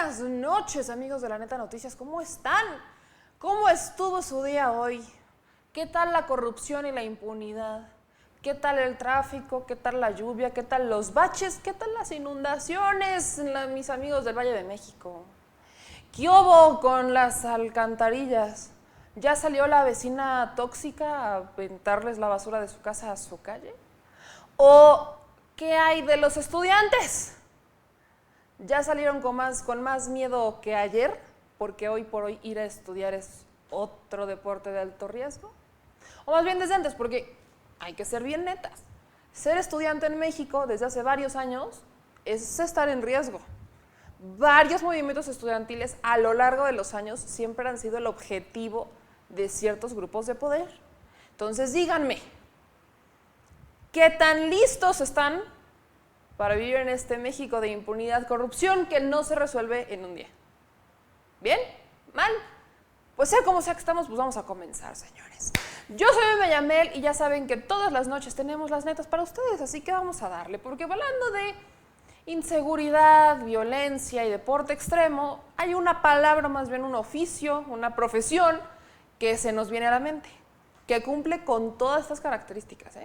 buenas noches, amigos de La Neta Noticias. ¿Cómo están? ¿Cómo estuvo su día hoy? ¿Qué tal la corrupción y la impunidad? ¿Qué tal el tráfico? ¿Qué tal la lluvia? ¿Qué tal los baches? ¿Qué tal las inundaciones, mis amigos del Valle de México? ¿Qué hubo con las alcantarillas? ¿Ya salió la vecina tóxica a aventarles la basura de su casa a su calle? ¿O qué hay de los estudiantes? ¿Ya salieron con más miedo que ayer? Porque hoy por hoy ir a estudiar es otro deporte de alto riesgo. O más bien desde antes, porque hay que ser bien netas. Ser estudiante en México desde hace varios años es estar en riesgo. Varios movimientos estudiantiles a lo largo de los años siempre han sido el objetivo de ciertos grupos de poder. Entonces díganme, ¿qué tan listos están para vivir en este México de impunidad, corrupción que no se resuelve en un día? ¿Bien? ¿Mal? Pues sea como sea que estamos, pues vamos a comenzar, señores. Yo soy Meme Yamel y ya saben que todas las noches tenemos las netas para ustedes, así que vamos a darle, porque hablando de inseguridad, violencia y deporte extremo, hay una palabra, más bien un oficio, una profesión que se nos viene a la mente, que cumple con todas estas características,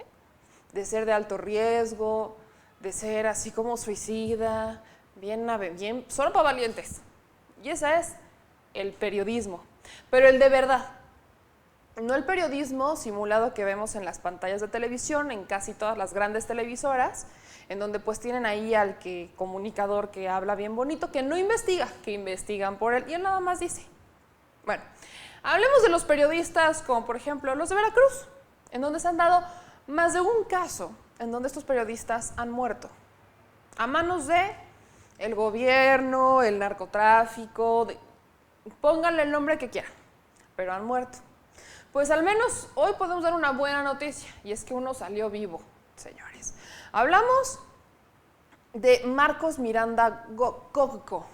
de ser de alto riesgo, de ser así como suicida, bien, solo para valientes. Y esa es el periodismo, pero el de verdad. No el periodismo simulado que vemos en las pantallas de televisión, en casi todas las grandes televisoras, en donde pues tienen ahí al comunicador que habla bien bonito, que no investiga, que investigan por él y él nada más dice. Bueno, hablemos de los periodistas como por ejemplo los de Veracruz, en donde se han dado más de un caso en donde estos periodistas han muerto a manos de el gobierno, el narcotráfico, pónganle el nombre que quieran, pero han muerto. Pues al menos hoy podemos dar una buena noticia, y es que uno salió vivo, señores. Hablamos de Marcos Miranda Coco,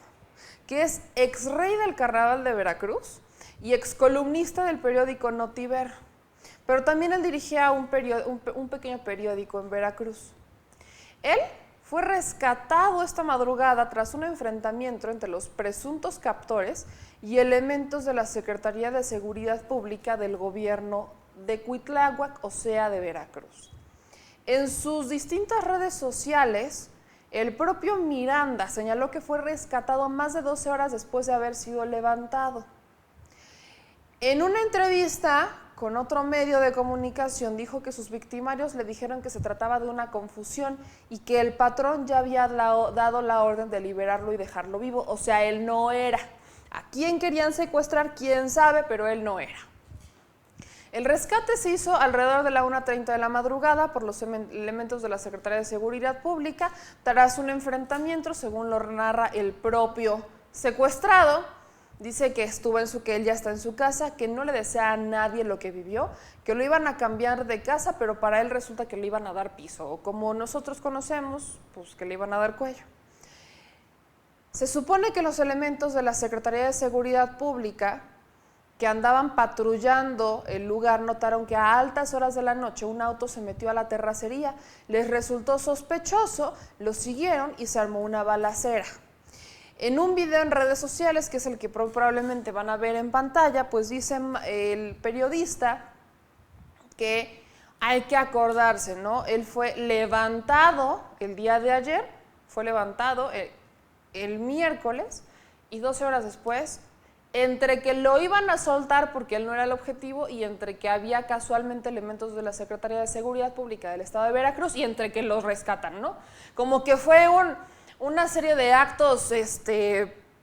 que es ex rey del Carnaval de Veracruz y ex columnista del periódico Notiver, pero también él dirigía un pequeño periódico en Veracruz. Él fue rescatado esta madrugada tras un enfrentamiento entre los presuntos captores y elementos de la Secretaría de Seguridad Pública del gobierno de Cuitláhuac, o sea, de Veracruz. En sus distintas redes sociales, el propio Miranda señaló que fue rescatado más de 12 horas después de haber sido levantado. En una entrevista con otro medio de comunicación dijo que sus victimarios le dijeron que se trataba de una confusión y que el patrón ya había dado la orden de liberarlo y dejarlo vivo, o sea, él no era. ¿A quién querían secuestrar? Quién sabe, pero él no era. El rescate se hizo alrededor de la 1:30 de la madrugada por los elementos de la Secretaría de Seguridad Pública tras un enfrentamiento, según lo narra el propio secuestrado. Dice que que él ya está en su casa, que no le desea a nadie lo que vivió, que lo iban a cambiar de casa, pero para él resulta que le iban a dar piso, o como nosotros conocemos, pues que le iban a dar cuello. Se supone que los elementos de la Secretaría de Seguridad Pública que andaban patrullando el lugar notaron que a altas horas de la noche un auto se metió a la terracería, les resultó sospechoso, lo siguieron y se armó una balacera. En un video en redes sociales, que es el que probablemente van a ver en pantalla, pues dice el periodista que hay que acordarse, ¿no? Él fue levantado el día de ayer, fue levantado el miércoles y 12 horas después, entre que lo iban a soltar porque él no era el objetivo y entre que había casualmente elementos de la Secretaría de Seguridad Pública del Estado de Veracruz y entre que los rescatan, ¿no? Como que fue una serie de actos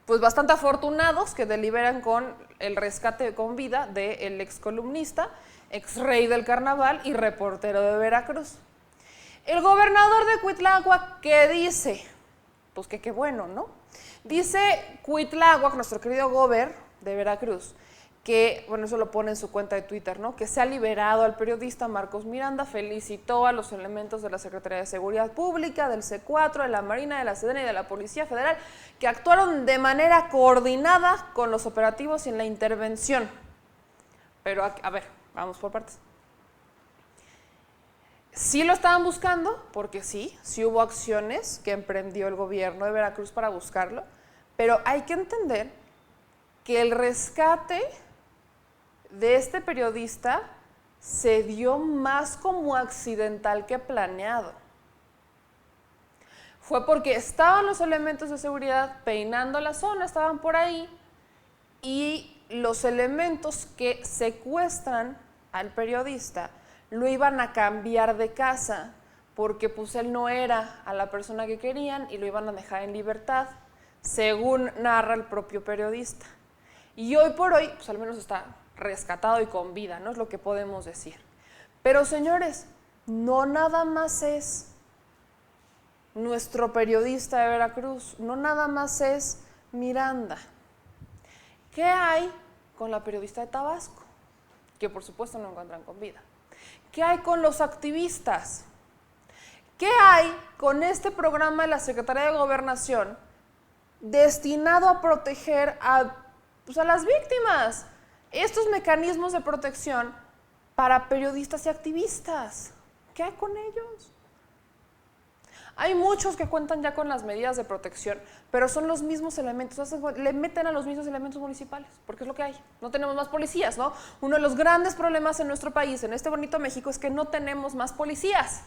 pues bastante afortunados que deliberan con el rescate con vida del ex columnista, ex rey del Carnaval y reportero de Veracruz. El gobernador de Cuitláhuac, ¿qué dice? Pues que qué bueno, ¿no? Dice Cuitláhuac, nuestro querido gober de Veracruz, que, bueno, eso lo pone en su cuenta de Twitter, ¿no? Que se ha liberado al periodista Marcos Miranda, felicitó a los elementos de la Secretaría de Seguridad Pública, del C4, de la Marina, de la Sedena y de la Policía Federal, que actuaron de manera coordinada con los operativos y en la intervención. Pero, a ver, vamos por partes. Sí lo estaban buscando, porque sí hubo acciones que emprendió el gobierno de Veracruz para buscarlo, Pero hay que entender que el rescate de este periodista se dio más como accidental que planeado. Fue porque estaban los elementos de seguridad peinando la zona, estaban por ahí, y los elementos que secuestran al periodista lo iban a cambiar de casa, porque pues él no era a la persona que querían y lo iban a dejar en libertad, según narra el propio periodista. Y hoy por hoy, pues al menos está rescatado y con vida, ¿no? Es lo que podemos decir. Pero señores, no nada más es nuestro periodista de Veracruz, no nada más es Miranda. ¿Qué hay con la periodista de Tabasco? Que por supuesto no encuentran con vida. ¿Qué hay con los activistas? ¿Qué hay con este programa de la Secretaría de Gobernación destinado a proteger a las víctimas? Estos mecanismos de protección para periodistas y activistas. ¿Qué hay con ellos? Hay muchos que cuentan ya con las medidas de protección, pero son los mismos elementos, le meten a los mismos elementos municipales, porque es lo que hay. No tenemos más policías, ¿no? Uno de los grandes problemas en nuestro país, en este bonito México, es que no tenemos más policías.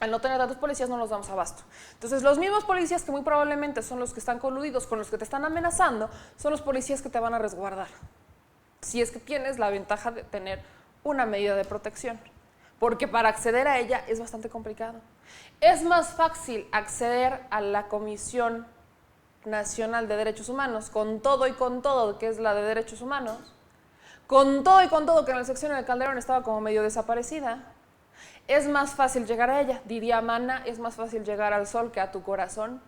Al no tener tantos policías no nos damos abasto. Entonces, los mismos policías que muy probablemente son los que están coludidos con los que te están amenazando, son los policías que te van a resguardar. Si es que tienes la ventaja de tener una medida de protección. Porque para acceder a ella es bastante complicado. Es más fácil acceder a la Comisión Nacional de Derechos Humanos, con todo y con todo, que es la de Derechos Humanos, con todo y con todo, que en el sexenio de Calderón estaba como medio desaparecida. Es más fácil llegar a ella, diría Mana, es más fácil llegar al sol que a tu corazón.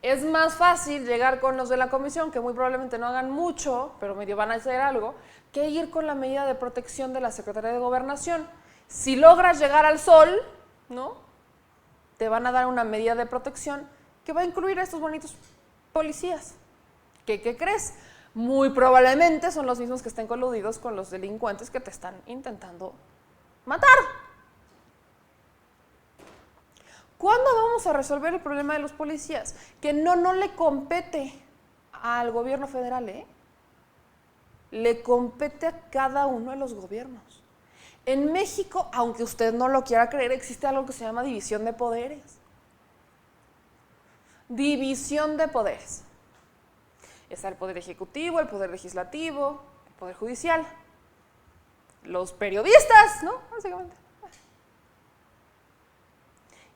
Es más fácil llegar con los de la comisión, que muy probablemente no hagan mucho, pero medio van a hacer algo, que ir con la medida de protección de la Secretaría de Gobernación. Si logras llegar al sol, ¿no?, te van a dar una medida de protección que va a incluir a estos bonitos policías. ¿Qué crees? Muy probablemente son los mismos que estén coludidos con los delincuentes que te están intentando matar. ¿Cuándo vamos a resolver el problema de los policías? Que no le compete al gobierno federal, le compete a cada uno de los gobiernos. En México, aunque usted no lo quiera creer, existe algo que se llama división de poderes. División de poderes. Está el poder ejecutivo, el poder legislativo, el poder judicial. Los periodistas, ¿no? Básicamente.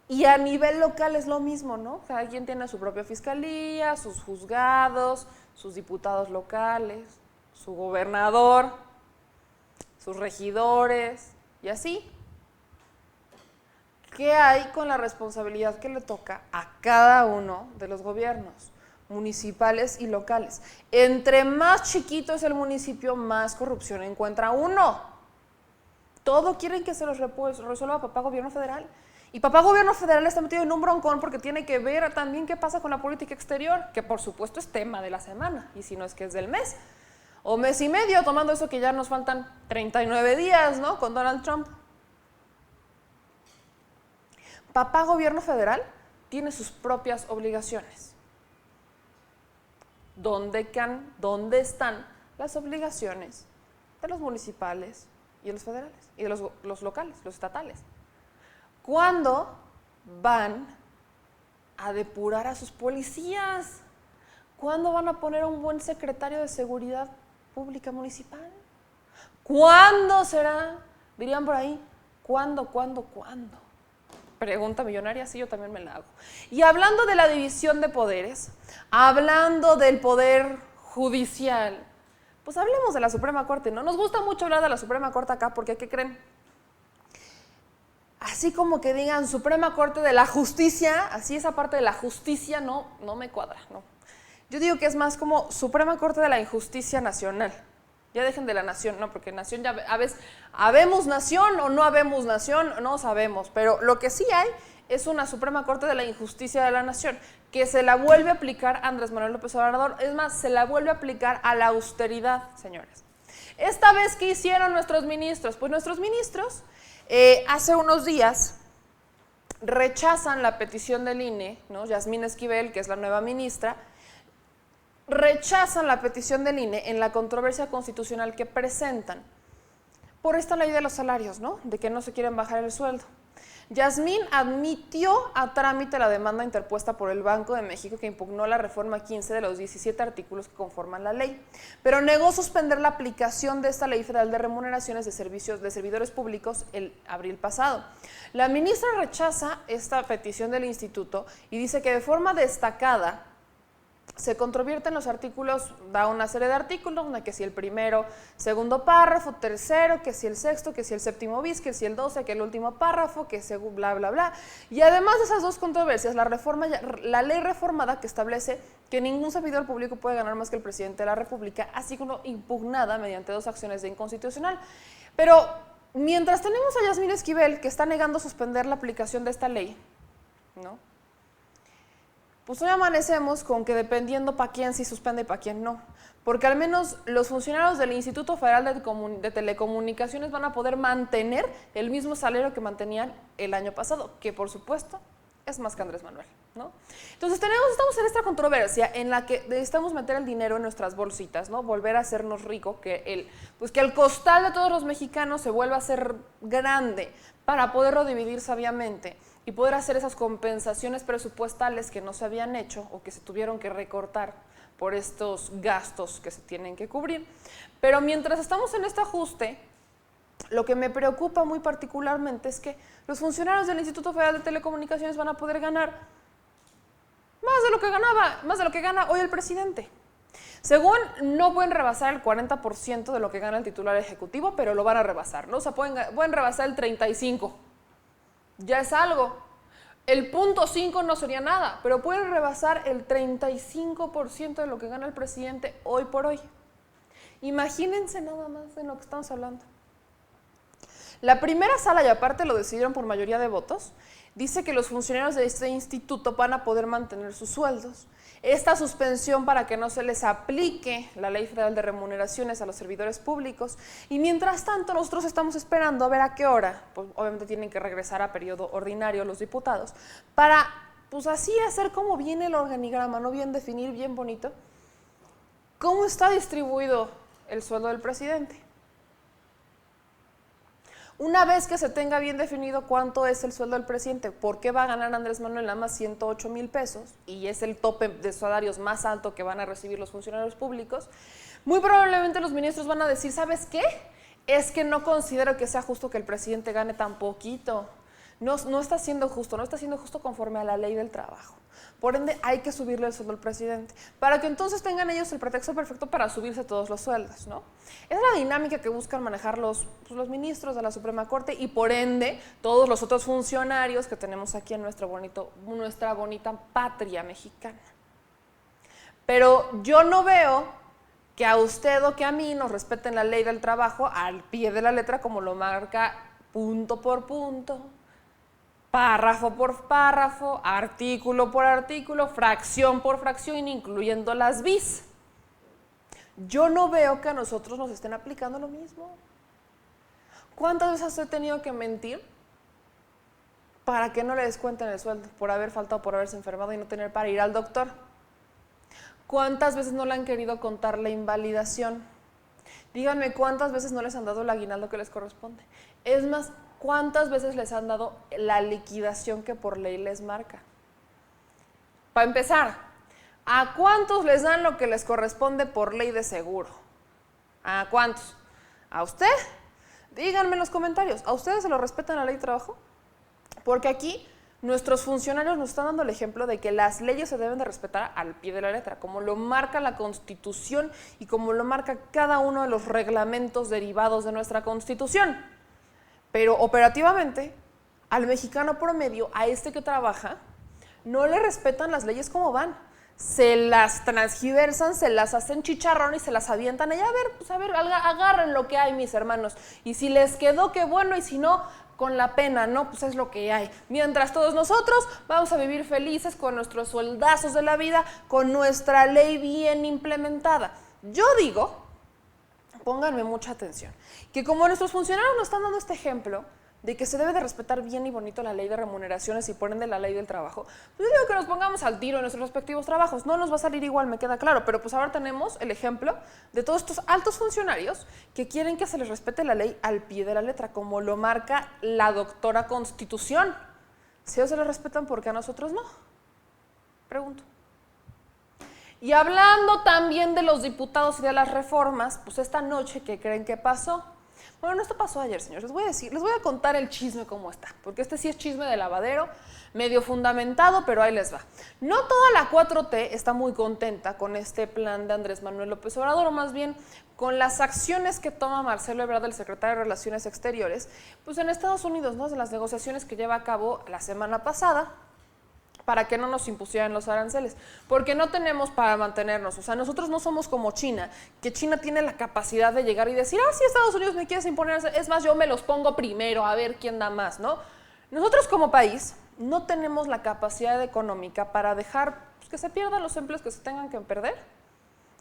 Y a nivel local es lo mismo, ¿no? Cada quien tiene su propia fiscalía, sus juzgados, sus diputados locales, su gobernador, sus regidores y así. ¿Qué hay con la responsabilidad que le toca a cada uno de los gobiernos municipales y locales? Entre más chiquito es el municipio, más corrupción encuentra uno. Todo quieren que se los resuelva papá gobierno federal. Y papá gobierno federal está metido en un broncón porque tiene que ver también qué pasa con la política exterior, que por supuesto es tema de la semana, y si no es que es del mes, o mes y medio, tomando eso que ya nos faltan 39 días, ¿no?, con Donald Trump. Papá gobierno federal tiene sus propias obligaciones. ¿Dónde están las obligaciones de los municipales y de los federales? Y de los locales, los estatales. ¿Cuándo van a depurar a sus policías? ¿Cuándo van a poner a un buen secretario de Seguridad Pública Municipal? ¿Cuándo será? Dirían por ahí, ¿cuándo? Pregunta millonaria, sí, yo también me la hago. Y hablando de la división de poderes, hablando del poder judicial, pues hablemos de la Suprema Corte, ¿no? Nos gusta mucho hablar de la Suprema Corte acá, porque ¿qué creen? Así como que digan Suprema Corte de la Justicia, así esa parte de la justicia no me cuadra, no. Yo digo que es más como Suprema Corte de la Injusticia Nacional. Ya dejen de la nación, ¿no? Porque nación ya a veces, ¿habemos nación o no habemos nación? No sabemos, pero lo que sí hay es una Suprema Corte de la Injusticia de la Nación, que se la vuelve a aplicar Andrés Manuel López Obrador, es más, se la vuelve a aplicar a la austeridad, señores. Esta vez, ¿qué hicieron nuestros ministros? Pues nuestros ministros hace unos días rechazan la petición del INE, ¿no? Yasmín Esquivel, que es la nueva ministra, rechazan la petición del INE en la controversia constitucional que presentan por esta ley de los salarios, ¿no? De que no se quieren bajar el sueldo. Yasmín admitió a trámite la demanda interpuesta por el Banco de México que impugnó la reforma 15 de los 17 artículos que conforman la ley, pero negó suspender la aplicación de esta ley federal de remuneraciones de servicios de servidores públicos el abril pasado. La ministra rechaza esta petición del instituto y dice que de forma destacada se controvierten los artículos, da una serie de artículos, que si el primero, segundo párrafo, tercero, que si el sexto, que si el séptimo bis, que si el 12, que el último párrafo, que según bla, bla, bla. Y además de esas dos controversias, la ley reformada que establece que ningún servidor público puede ganar más que el presidente de la República, así como impugnada mediante 2 acciones de inconstitucional. Pero mientras tenemos a Yasmín Esquivel, que está negando suspender la aplicación de esta ley, ¿no? Pues hoy amanecemos con que dependiendo para quién sí suspende y para quién no, porque al menos los funcionarios del Instituto Federal de Telecomunicaciones van a poder mantener el mismo salario que mantenían el año pasado, que por supuesto es más que Andrés Manuel, ¿no? Entonces estamos en esta controversia en la que necesitamos meter el dinero en nuestras bolsitas, ¿no? Volver a hacernos ricos, que el costal de todos los mexicanos se vuelva a ser grande para poderlo dividir sabiamente y poder hacer esas compensaciones presupuestales que no se habían hecho o que se tuvieron que recortar por estos gastos que se tienen que cubrir. Pero mientras estamos en este ajuste, lo que me preocupa muy particularmente es que los funcionarios del Instituto Federal de Telecomunicaciones van a poder ganar más de lo que gana hoy el presidente. Según, no pueden rebasar el 40% de lo que gana el titular ejecutivo, pero lo van a rebasar, ¿no? O sea, pueden rebasar el 35%. Ya es algo. El 0.5 no sería nada, pero pueden rebasar el 35% de lo que gana el presidente hoy por hoy. Imagínense nada más en lo que estamos hablando. La primera sala, y aparte lo decidieron por mayoría de votos, dice que los funcionarios de este instituto van a poder mantener sus sueldos. Esta suspensión para que no se les aplique la Ley Federal de Remuneraciones a los servidores públicos. Y mientras tanto nosotros estamos esperando a ver a qué hora, pues obviamente tienen que regresar a periodo ordinario los diputados, para pues así hacer como viene el organigrama, no bien definir, bien bonito, cómo está distribuido el sueldo del presidente. Una vez que se tenga bien definido cuánto es el sueldo del presidente, por qué va a ganar Andrés Manuel nada más 108,000 pesos y es el tope de salarios más alto que van a recibir los funcionarios públicos, muy probablemente los ministros van a decir, ¿sabes qué? Es que no considero que sea justo que el presidente gane tan poquito. No está siendo justo, no está siendo justo conforme a la ley del trabajo. Por ende, hay que subirle el sueldo al presidente, para que entonces tengan ellos el pretexto perfecto para subirse todos los sueldos, ¿no? Es la dinámica que buscan manejar los ministros de la Suprema Corte y por ende todos los otros funcionarios que tenemos aquí en nuestra bonita patria mexicana. Pero yo no veo que a usted o que a mí nos respeten la ley del trabajo al pie de la letra como lo marca punto por punto, párrafo por párrafo, artículo por artículo, fracción por fracción, incluyendo las bis. Yo no veo que a nosotros nos estén aplicando lo mismo. ¿Cuántas veces he tenido que mentir para que no le descuenten el sueldo por haber faltado, por haberse enfermado y no tener para ir al doctor? ¿Cuántas veces no le han querido contar la invalidación? Díganme, ¿cuántas veces no les han dado el aguinaldo que les corresponde? Es más, ¿cuántas veces les han dado la liquidación que por ley les marca? Para empezar, ¿a cuántos les dan lo que les corresponde por ley de seguro? ¿A cuántos? ¿A usted? Díganme en los comentarios, ¿a ustedes se lo respetan la ley de trabajo? Porque aquí nuestros funcionarios nos están dando el ejemplo de que las leyes se deben de respetar al pie de la letra, como lo marca la Constitución y como lo marca cada uno de los reglamentos derivados de nuestra Constitución. Pero operativamente, al mexicano promedio, a este que trabaja, no le respetan las leyes como van. Se las transgiversan, se las hacen chicharrón y se las avientan. Y a ver, agarren lo que hay, mis hermanos. Y si les quedó, qué bueno, y si no, con la pena, ¿no? Pues es lo que hay. Mientras todos nosotros vamos a vivir felices con nuestros soldazos de la vida, con nuestra ley bien implementada. Yo digo, pónganme mucha atención, que como nuestros funcionarios nos están dando este ejemplo, de que se debe de respetar bien y bonito la ley de remuneraciones y por ende la ley del trabajo, pues yo digo que nos pongamos al tiro en nuestros respectivos trabajos. No nos va a salir igual, me queda claro, pero pues ahora tenemos el ejemplo de todos estos altos funcionarios que quieren que se les respete la ley al pie de la letra, como lo marca la doctora Constitución. Si ellos se les respetan, ¿por qué a nosotros no? Pregunto. Y hablando también de los diputados y de las reformas, pues esta noche, ¿qué creen que pasó? Bueno, esto pasó ayer, señores. Les voy a contar el chisme cómo está, porque este sí es chisme de lavadero, medio fundamentado, pero ahí les va. No toda la 4T está muy contenta con este plan de Andrés Manuel López Obrador, o más bien con las acciones que toma Marcelo Ebrard, el secretario de Relaciones Exteriores, pues en Estados Unidos, ¿no? De las negociaciones que lleva a cabo la semana pasada, para que no nos impusieran los aranceles, porque no tenemos para mantenernos, o sea, nosotros no somos como China, que China tiene la capacidad de llegar y decir, sí, Estados Unidos me quieres imponer, es más, yo me los pongo primero, a ver quién da más, ¿no? Nosotros como país no tenemos la capacidad económica para dejar pues, que se pierdan los empleos que se tengan que perder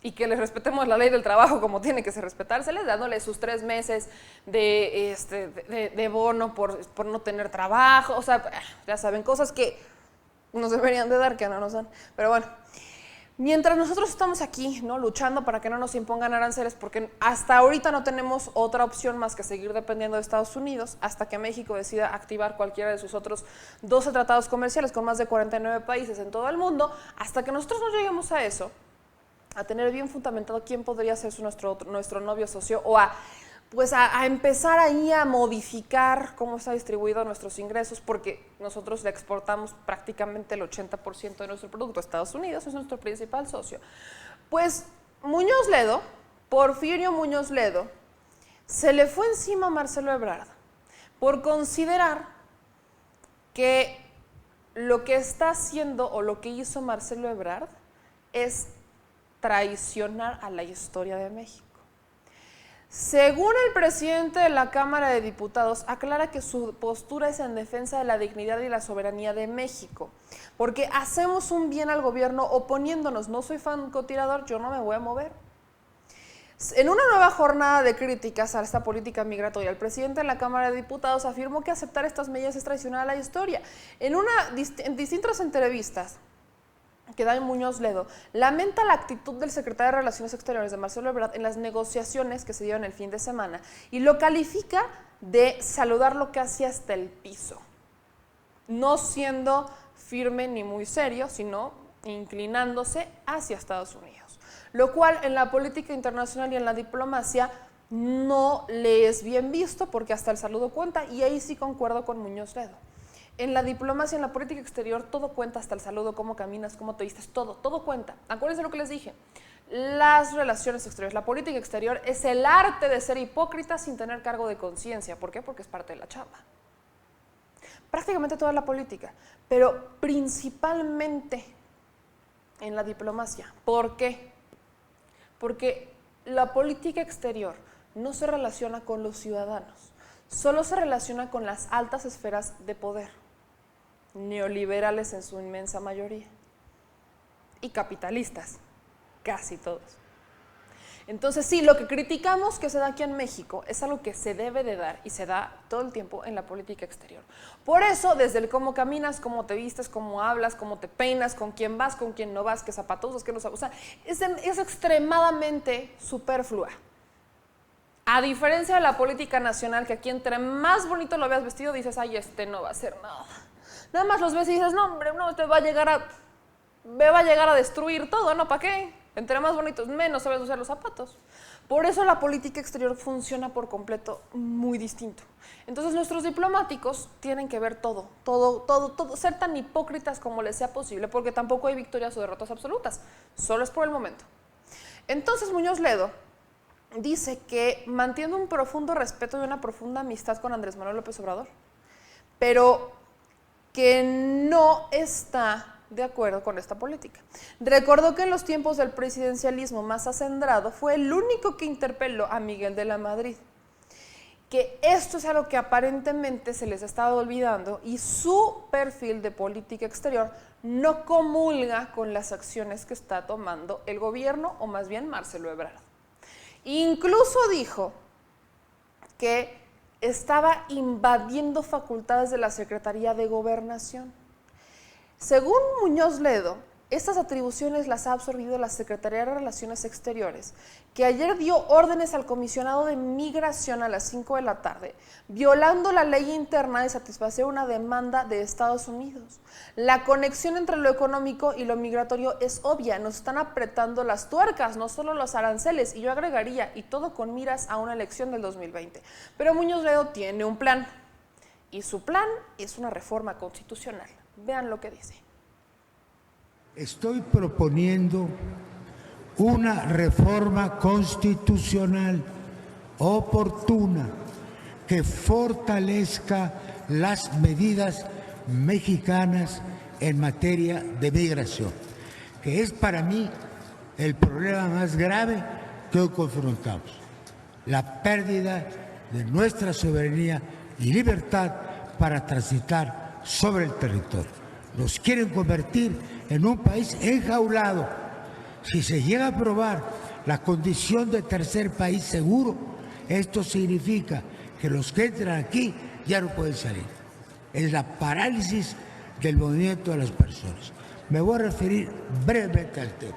y que les respetemos la ley del trabajo como tiene que respetárseles, dándole sus 3 meses de bono por no tener trabajo, o sea, ya saben, cosas que nos deberían de dar, que no nos dan. Pero bueno, mientras nosotros estamos aquí, ¿no? Luchando para que no nos impongan aranceles, porque hasta ahorita no tenemos otra opción más que seguir dependiendo de Estados Unidos, hasta que México decida activar cualquiera de sus otros 12 tratados comerciales con más de 49 países en todo el mundo, hasta que nosotros no lleguemos a eso, a tener bien fundamentado quién podría ser nuestro novio socio, o a empezar ahí a modificar cómo está distribuido nuestros ingresos, porque nosotros le exportamos prácticamente el 80% de nuestro producto a Estados Unidos, es nuestro principal socio. Pues Muñoz Ledo, Porfirio Muñoz Ledo, se le fue encima a Marcelo Ebrard por considerar que lo que está haciendo o lo que hizo Marcelo Ebrard es traicionar a la historia de México. Según el presidente de la Cámara de Diputados, aclara que su postura es en defensa de la dignidad y la soberanía de México, porque hacemos un bien al gobierno oponiéndonos. No soy francotirador, yo no me voy a mover. En una nueva jornada de críticas a esta política migratoria, el presidente de la Cámara de Diputados afirmó que aceptar estas medidas es traicionar a la historia. En distintas entrevistas que da Muñoz Ledo, lamenta la actitud del secretario de Relaciones Exteriores de Marcelo Ebrard en las negociaciones que se dieron el fin de semana y lo califica de saludarlo casi hasta el piso, no siendo firme ni muy serio, sino inclinándose hacia Estados Unidos, lo cual en la política internacional y en la diplomacia no le es bien visto porque hasta el saludo cuenta, y ahí sí concuerdo con Muñoz Ledo. En la diplomacia, en la política exterior, todo cuenta, hasta el saludo, cómo caminas, cómo te vistes, todo cuenta. Acuérdense lo que les dije. Las relaciones exteriores, la política exterior es el arte de ser hipócrita sin tener cargo de conciencia. ¿Por qué? Porque es parte de la chamba. Prácticamente toda la política, pero principalmente en la diplomacia. ¿Por qué? Porque la política exterior no se relaciona con los ciudadanos, solo se relaciona con las altas esferas de poder, neoliberales en su inmensa mayoría, y capitalistas, casi todos. Entonces sí, lo que criticamos que se da aquí en México es algo que se debe de dar y se da todo el tiempo en la política exterior. Por eso, desde el cómo caminas, cómo te vistes, cómo hablas, cómo te peinas, con quién vas, con quién no vas, qué zapatos usas, qué no usas, es extremadamente superflua. A diferencia de la política nacional, que aquí entre más bonito lo veas vestido, dices, ay, no va a hacer nada. Nada más los ves y dices, no, hombre, no, me va a llegar a destruir todo, ¿no? ¿Para qué? Entre más bonitos, menos sabes usar los zapatos. Por eso la política exterior funciona por completo muy distinto. Entonces nuestros diplomáticos tienen que ver todo, ser tan hipócritas como les sea posible, porque tampoco hay victorias o derrotas absolutas, solo es por el momento. Entonces Muñoz Ledo dice que mantiene un profundo respeto y una profunda amistad con Andrés Manuel López Obrador, pero que no está de acuerdo con esta política. Recordó que en los tiempos del presidencialismo más acendrado fue el único que interpeló a Miguel de la Madrid, que esto es algo que aparentemente se les ha estado olvidando, y su perfil de política exterior no comulga con las acciones que está tomando el gobierno, o más bien Marcelo Ebrard. Incluso dijo que estaba invadiendo facultades de la Secretaría de Gobernación. Según Muñoz Ledo, estas atribuciones las ha absorbido la Secretaría de Relaciones Exteriores, que ayer dio órdenes al comisionado de Migración a las 5 de la tarde, violando la ley interna de satisfacer una demanda de Estados Unidos. La conexión entre lo económico y lo migratorio es obvia, nos están apretando las tuercas, no solo los aranceles, y yo agregaría, y todo con miras a una elección del 2020. Pero Muñoz Ledo tiene un plan, y su plan es una reforma constitucional. Vean lo que dice. Estoy proponiendo una reforma constitucional oportuna que fortalezca las medidas mexicanas en materia de migración, que es para mí el problema más grave que hoy confrontamos, la pérdida de nuestra soberanía y libertad para transitar sobre el territorio. Nos quieren convertir en un país enjaulado. Si se llega a aprobar la condición de tercer país seguro, esto significa que los que entran aquí ya no pueden salir. Es la parálisis del movimiento de las personas. Me voy a referir brevemente al tema.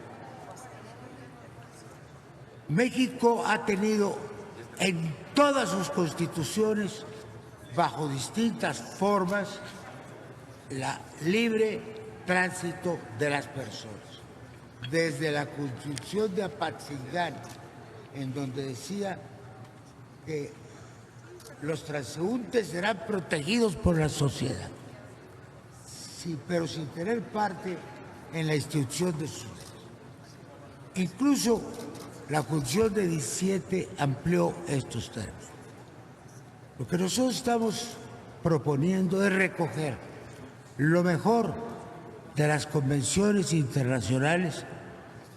México ha tenido en todas sus constituciones, bajo distintas formas, la libre tránsito de las personas. Desde la Constitución de Apatzingán, en donde decía que los transeúntes serán protegidos por la sociedad, sí, pero sin tener parte en la institución de sus derechos. Incluso la Constitución de 17 amplió estos términos. Lo que nosotros estamos proponiendo es recoger lo mejor de las convenciones internacionales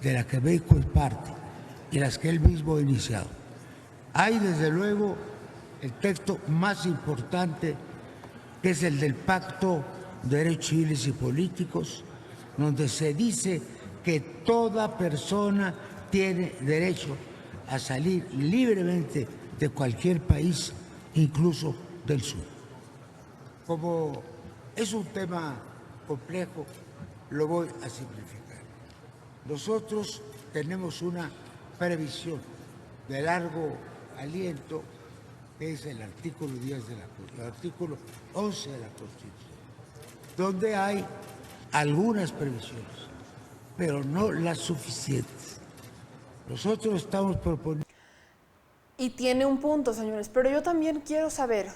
de las que México es parte y las que él mismo ha iniciado. Hay, desde luego, el texto más importante, que es el del Pacto de Derechos Civiles y Políticos, donde se dice que toda persona tiene derecho a salir libremente de cualquier país, incluso del sur. Como es un tema complejo, lo voy a simplificar. Nosotros tenemos una previsión de largo aliento, que es el artículo 10 el artículo 11 de la Constitución, donde hay algunas previsiones, pero no las suficientes. Nosotros estamos proponiendo... Y tiene un punto, señores, pero yo también quiero saber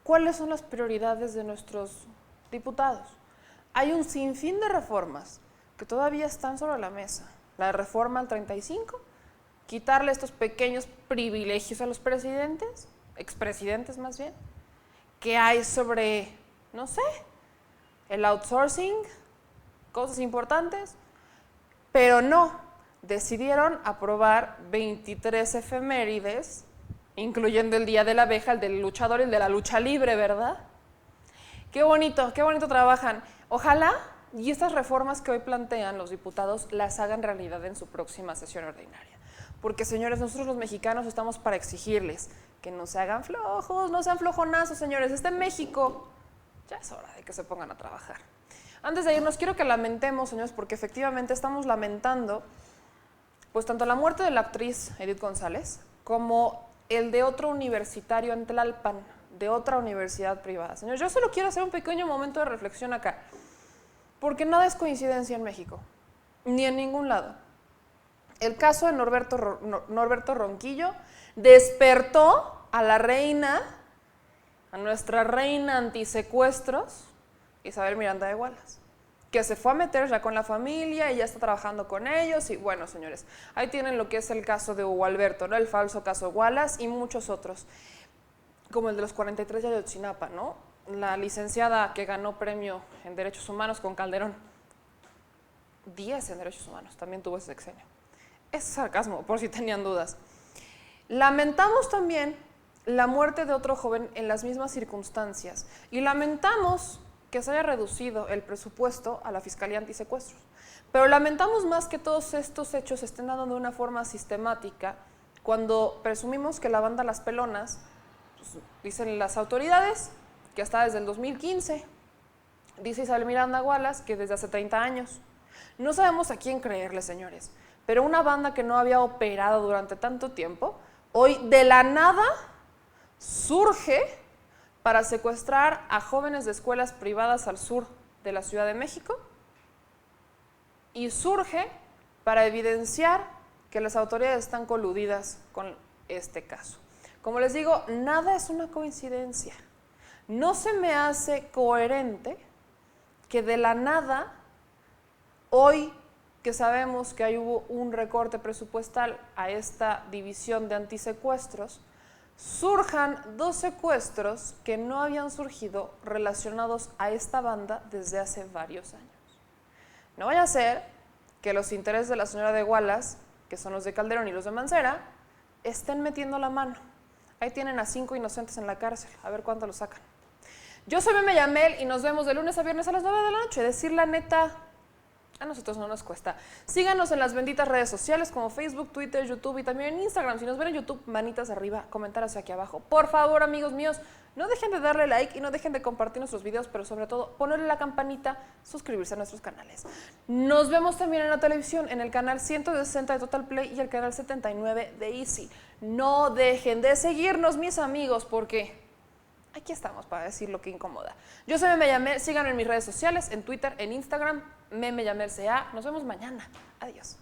cuáles son las prioridades de nuestros diputados. Hay un sinfín de reformas que todavía están sobre la mesa. La reforma al 35, quitarle estos pequeños privilegios a los presidentes, expresidentes más bien, que hay sobre, no sé, el outsourcing, cosas importantes, pero no, decidieron aprobar 23 efemérides, incluyendo el Día de la Abeja, el del luchador y el de la lucha libre, ¿verdad? Qué bonito trabajan. Ojalá y estas reformas que hoy plantean los diputados las hagan realidad en su próxima sesión ordinaria. Porque, señores, nosotros los mexicanos estamos para exigirles que no se hagan flojos, no sean flojonazos, señores. Este México, ya es hora de que se pongan a trabajar. Antes de irnos, quiero que lamentemos, señores, porque efectivamente estamos lamentando pues tanto la muerte de la actriz Edith González como el de otro universitario en Tlalpan, de otra universidad privada. Señores, yo solo quiero hacer un pequeño momento de reflexión acá, porque nada es coincidencia en México, ni en ningún lado. El caso de Norberto Ronquillo despertó a la reina, a nuestra reina antisecuestros, Isabel Miranda de Wallace, que se fue a meter ya con la familia y ya está trabajando con ellos. Y bueno, señores, ahí tienen lo que es el caso de Hugo Alberto, ¿no? El falso caso Wallace y muchos otros, como el de los 43 de Ayotzinapa, ¿no? La licenciada que ganó premio en Derechos Humanos con Calderón, 10 en Derechos Humanos, también tuvo ese sexenio. Es sarcasmo, por si tenían dudas. Lamentamos también la muerte de otro joven en las mismas circunstancias y lamentamos que se haya reducido el presupuesto a la Fiscalía Antisecuestros. Pero lamentamos más que todos estos hechos se estén dando de una forma sistemática cuando presumimos que la banda Las Pelonas pues, dicen las autoridades que hasta desde el 2015, dice Isabel Miranda Wallace que desde hace 30 años. No sabemos a quién creerle, señores, pero una banda que no había operado durante tanto tiempo, hoy de la nada surge para secuestrar a jóvenes de escuelas privadas al sur de la Ciudad de México y surge para evidenciar que las autoridades están coludidas con este caso. Como les digo, nada es una coincidencia. No se me hace coherente que de la nada, hoy que sabemos que ahí hubo un recorte presupuestal a esta división de antisecuestros, surjan 2 secuestros que no habían surgido relacionados a esta banda desde hace varios años. No vaya a ser que los intereses de la señora de Wallace, que son los de Calderón y los de Mancera, estén metiendo la mano. Ahí tienen a 5 inocentes en la cárcel, a ver cuánto lo sacan. Yo soy Meme Yamel y nos vemos de lunes a viernes a las 9 de la noche. Decir la neta, a nosotros no nos cuesta. Síganos en las benditas redes sociales como Facebook, Twitter, YouTube y también en Instagram. Si nos ven en YouTube, manitas arriba, comentarios aquí abajo. Por favor, amigos míos, no dejen de darle like y no dejen de compartir nuestros videos, pero sobre todo ponerle la campanita, suscribirse a nuestros canales. Nos vemos también en la televisión, en el canal 160 de Total Play y el canal 79 de Easy. No dejen de seguirnos, mis amigos, porque aquí estamos para decir lo que incomoda. Yo soy Meme Yamel, síganme en mis redes sociales, en Twitter, en Instagram, Meme Yamel CA. Nos vemos mañana. Adiós.